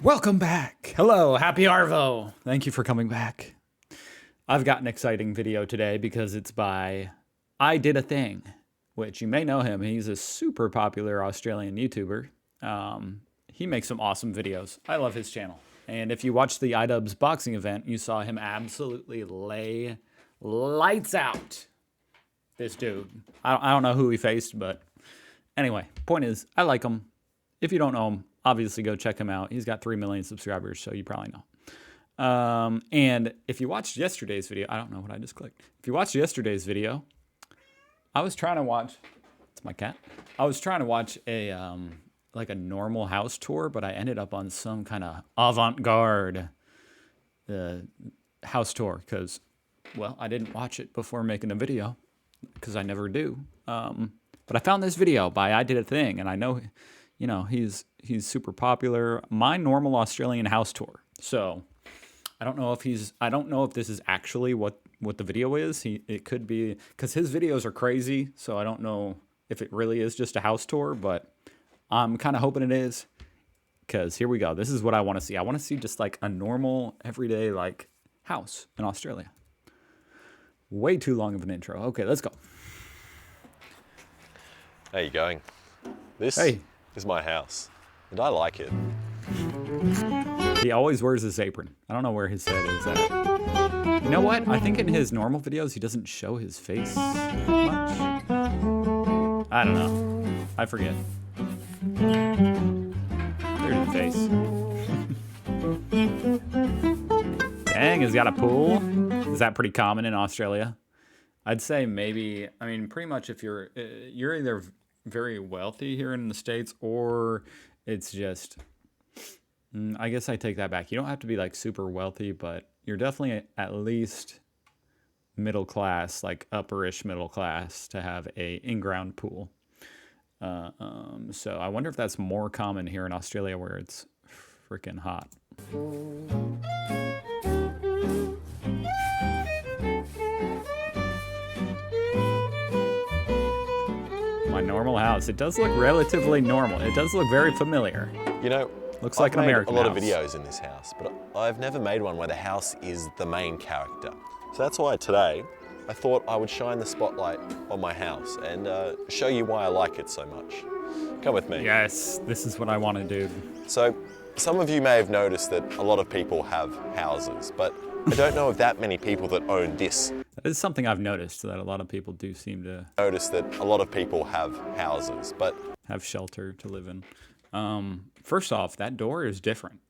Welcome back. Hello, happy Arvo. Thank you for coming back. I've got an exciting video today because it's by I Did a Thing, which you may know him. He's a super popular Australian YouTuber. He makes some awesome videos. I love his channel. And if you watched the iDubbbz boxing event, you saw him absolutely lay lights out. This dude. I don't know who he faced, but anyway, point is, I like him. If you don't know him, obviously go check him out. He's got 3 million subscribers, so you probably know. And if you watched yesterday's video, I don't know what I just clicked. If you watched yesterday's video, I was trying to watch, it's my cat. I was trying to watch a, like a normal house tour, but I ended up on some kind of avant-garde house tour because, well, I didn't watch it before making the video because I never do. But I found this video by I Did a Thing, and I know, you know, he's super popular. My normal Australian house tour. So I don't know if this is actually what the video is. It could be, because his videos are crazy. So I don't know if it really is just a house tour, but I'm kind of hoping it is, because here we go. This is what I want to see. I want to see just like a normal everyday like house in Australia. Way too long of an intro. Okay, let's go. How you going? This is my house, and I like it. He always wears his apron. I don't know where his head is at. You know what? I think in his normal videos, he doesn't show his face much. I don't know. I forget. There's his face. Dang, he's got a pool. Is that pretty common in Australia? I'd say maybe, I mean, pretty much if you're either very wealthy here in the States, or it's just, I guess I take that back. You don't have to be like super wealthy, but you're definitely at least middle class, like upperish middle class, to have a in-ground pool. So I wonder if that's more common here in Australia where it's freaking hot. My normal house. It does look relatively normal. It does look very familiar. You know, looks like an American house. I've made a lot house. of videos in this house, but I've never made one where the house is the main character. So that's why today I thought I would shine the spotlight on my house and show you why I like it so much. Come with me. Yes, this is what I want to do. So some of you may have noticed that a lot of people have houses, but I don't know of that many people that own this. That is something I've noticed, that a lot of people do seem to Notice that a lot of people have houses, but have shelter to live in. First off, that door is different.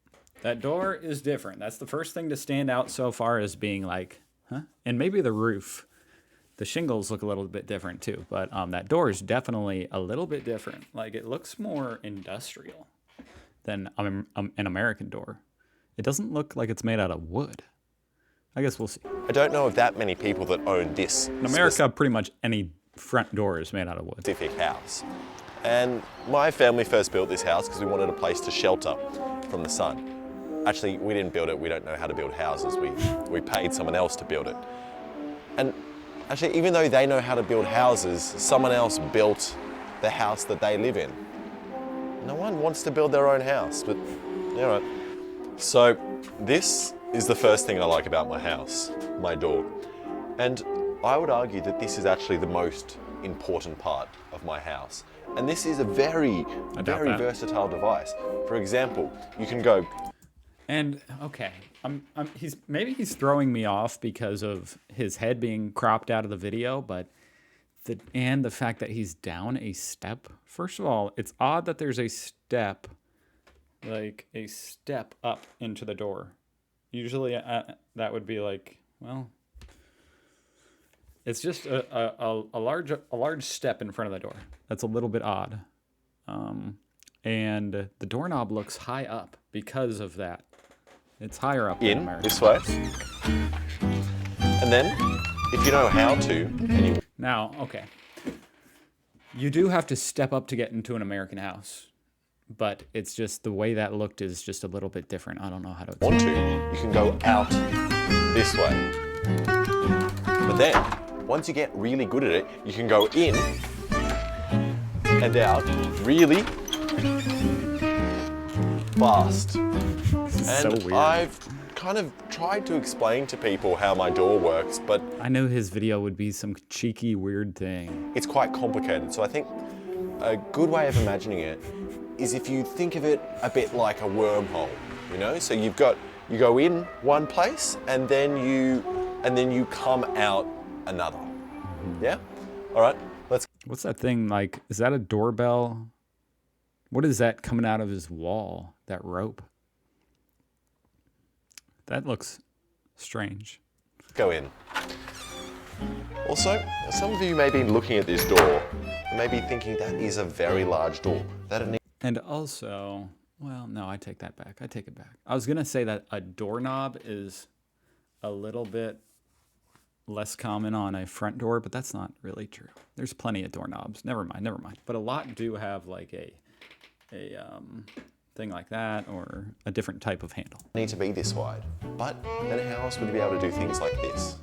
That door is different. That's the first thing to stand out so far as being like, huh? And maybe the roof. The shingles look a little bit different too, but that door is definitely a little bit different. Like, it looks more industrial than an American door. It doesn't look like it's made out of wood. I guess we'll see. I don't know of that many people that own this. In America, pretty much any front door is made out of wood. Specific house. And my family first built this house because we wanted a place to shelter from the sun. Actually, we didn't build it. We don't know how to build houses. We paid someone else to build it. And actually, even though they know how to build houses, someone else built the house that they live in. No one wants to build their own house, but you know. So this is the first thing I like about my house, my door. And I would argue that this is actually the most important part of my house. And this is a very versatile device. For example, you can go. And okay, maybe he's throwing me off because of his head being cropped out of the video, but the fact that he's down a step. First of all, it's odd that there's a step, like a step up into the door. Usually that would be like, well, it's just a large step in front of the door. That's a little bit odd. And the doorknob looks high up because of that. It's higher up in America. This way. And then, if you know how to, Now, okay. You do have to step up to get into an American house. But it's just the way that looked is just a little bit different. I don't know how to explain. You can go out this way. But then, once you get really good at it, you can go in and out really fast. This is And so weird. I've kind of tried to explain to people how my door works, but I knew his video would be some cheeky, weird thing. it's quite complicated. So I think a good way of imagining it is if you think of it a bit like a wormhole, you know? So you go in one place and then you come out another. Yeah? All right, let's. What's that thing like? Is that a doorbell? What is that coming out of his wall? That rope? That looks strange. Go in. Also, some of you may be looking at this door and may be thinking that is a very large door. And also, well, no, I take that back. I take it back. I was going to say that a doorknob is a little bit less common on a front door, but that's not really true. There's plenty of doorknobs. Never mind. But a lot do have like a thing like that or a different type of handle. Need to be this wide. But then how else would you be able to do things like this?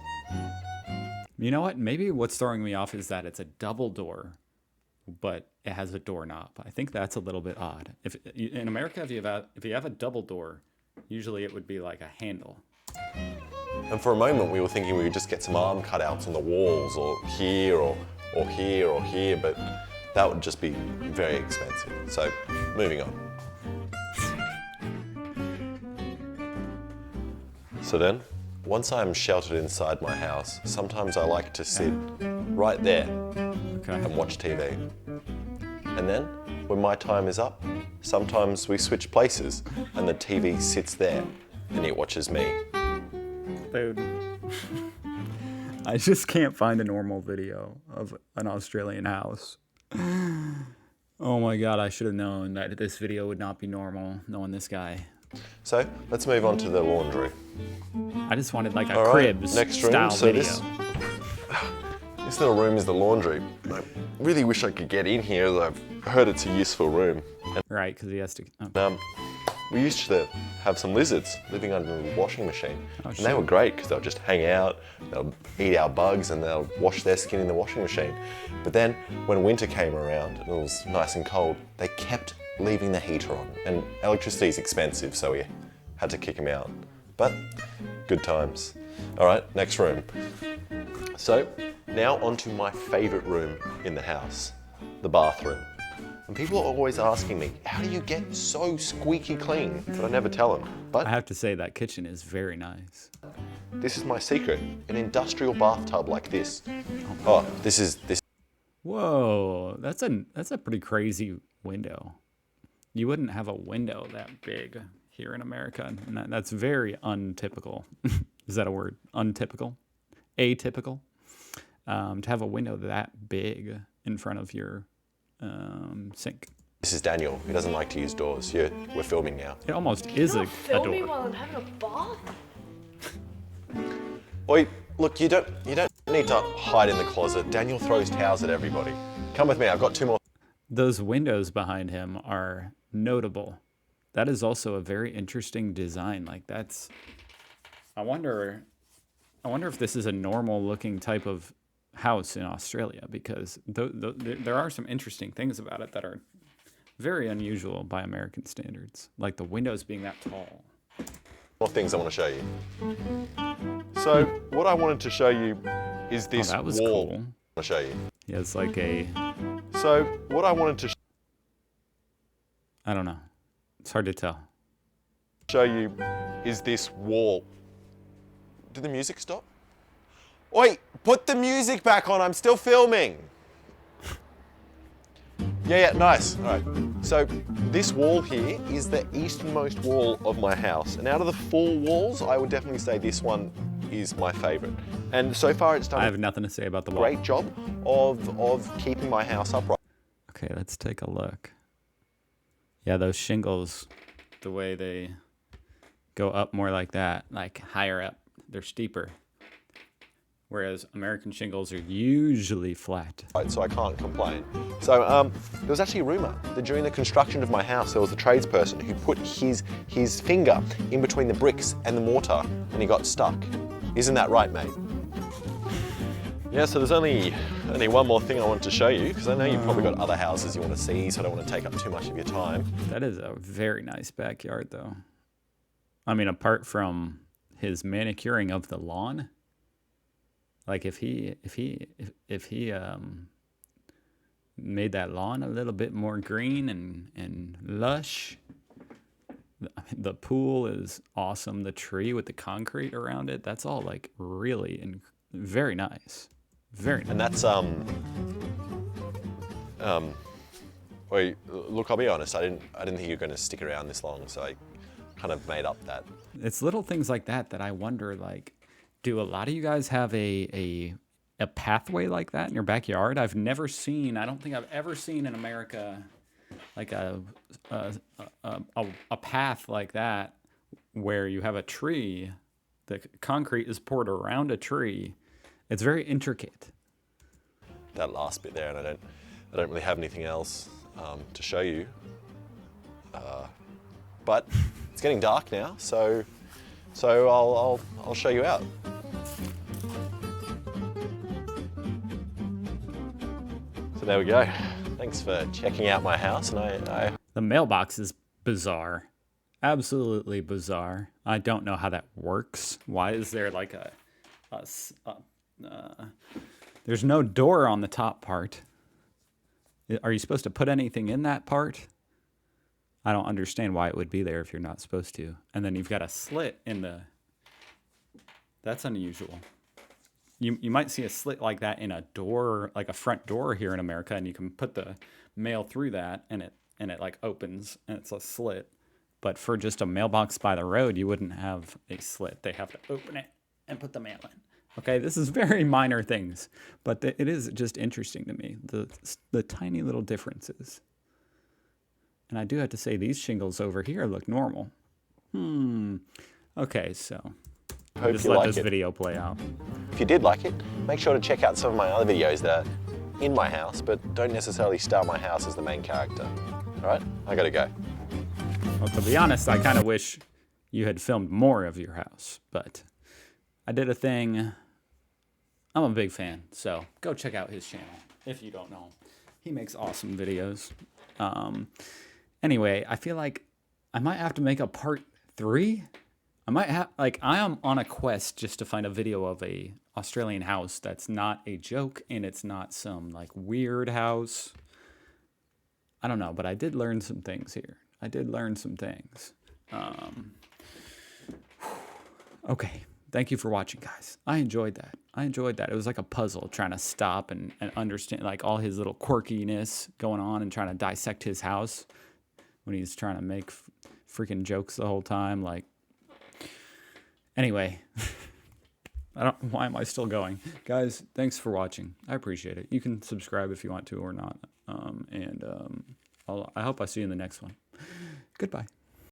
You know what? Maybe what's throwing me off is that it's a double door, but it has a doorknob. I think that's a little bit odd. If in America, if you have a double door, usually it would be like a handle. And for a moment we were thinking we would just get some arm cutouts on the walls or here or here or here, but that would just be very expensive. So moving on. So then, once I'm sheltered inside my house, sometimes I like to sit right there Okay. and watch TV. And then, when my time is up, sometimes we switch places and the TV sits there and it watches me. Dude. I just can't find a normal video of an Australian house. Oh my god, I should have known that this video would not be normal, knowing this guy. So, let's move on to the laundry. I just wanted like a All right, cribs next room. style So video. This little room is the laundry. I really wish I could get in here, as I've heard it's a useful room. Right, because he has to... And, we used to have some lizards living under the washing machine. Oh, and they shit. were great because they'll just hang out, they'll eat our bugs and they'll wash their skin in the washing machine. But then when winter came around and it was nice and cold, they kept leaving the heater on. And electricity is expensive, so we had to kick them out. But good times. All right, next room. So now onto my favorite room in the house, the bathroom. And people are always asking me, how do you get so squeaky clean? But I never tell them. But I have to say that kitchen is very nice. this is my secret, an industrial bathtub like this. Oh, this. Whoa, that's a pretty crazy window. You wouldn't have a window that big here in America, and that's very untypical. Is that a word? Untypical? Atypical? To have a window that big in front of your sink. This is Daniel. He doesn't like to use doors. We're filming now. It almost is a Filming door. while I'm having a bath? Oi, look, you don't need to hide in the closet. Daniel throws towels at everybody. Come with me, I've got 2 more. Those windows behind him are notable. That is also a very interesting design. Like that's, I wonder if this is a normal looking type of house in Australia, because there are some interesting things about it that are very unusual by American standards, like the windows being that tall. More things I want to show you. So what I wanted to show you is this that was wall. cool. I'll show you. Yeah, it's like a, So what I wanted to I don't know. It's hard to tell. show you is this wall. Did the music stop? Oi, put the music back on. I'm still filming. Yeah, nice. All right. So this wall here is the easternmost wall of my house. And out of the 4 walls, I would definitely say this one is my favorite. And so far it's done I a have nothing to say about the wall. great job of keeping my house upright. Okay, let's take a look. Yeah, those shingles, the way they go up more like that, like higher up, they're steeper. Whereas American shingles are usually flat. So I can't complain. So there was actually a rumour that during the construction of my house, there was a tradesperson who put his finger in between the bricks and the mortar and he got stuck. Isn't that right, mate? Yeah, so there's only one more thing I want to show you, because I know you've probably got other houses you want to see, so I don't want to take up too much of your time. That is a very nice backyard, though. I mean, apart from his manicuring of the lawn, like if he made that lawn a little bit more green and lush. The pool is awesome. The tree with the concrete around it, that's all like really and very nice. Very nice. And that's wait, look, I'll be honest, I didn't think you were going to stick around this long, so I kind of made up that. It's little things like that that I wonder, like, do a lot of you guys have a pathway like that in your backyard? I've never seen, I don't think I've ever seen in America like a path like that where you have a tree, the concrete is poured around a tree. It's very intricate. That last bit there, and I don't really have anything else to show you. But it's getting dark now, so I'll show you out. So there we go. Thanks for checking out my house, and The mailbox is bizarre. Absolutely bizarre. I don't know how that works. Why is there like there's no door on the top part. Are you supposed to put anything in that part? I don't understand why it would be there if you're not supposed to. And then you've got a slit in the... That's unusual. You might see a slit like that in a door, like a front door here in America, and you can put the mail through that, and it like opens, and it's a slit. But for just a mailbox by the road, you wouldn't have a slit. They have to open it and put the mail in. Okay, this is very minor things, but it is just interesting to me, the tiny little differences. And I do have to say, these shingles over here look normal. Okay, so hope just you let like this it. video play out. If you did like it, make sure to check out some of my other videos that are in my house, but don't necessarily star my house as the main character. All right, I gotta go. Well, to be honest, I kind of wish you had filmed more of your house, but I did a thing. I'm a big fan, so go check out his channel if you don't know. He makes awesome videos. Anyway, I feel like I might have to make a part 3. I might have, like, I am on a quest just to find a video of a Australian house that's not a joke and it's not some like weird house. I don't know, but I did learn some things here. I did learn some things. Okay. Thank you for watching, guys. I enjoyed that. It was like a puzzle, trying to stop and understand like all his little quirkiness going on and trying to dissect his house when he's trying to make freaking jokes the whole time. Like, anyway, why am I still going? Guys, thanks for watching. I appreciate it. You can subscribe if you want to or not. I hope I see you in the next one. Goodbye.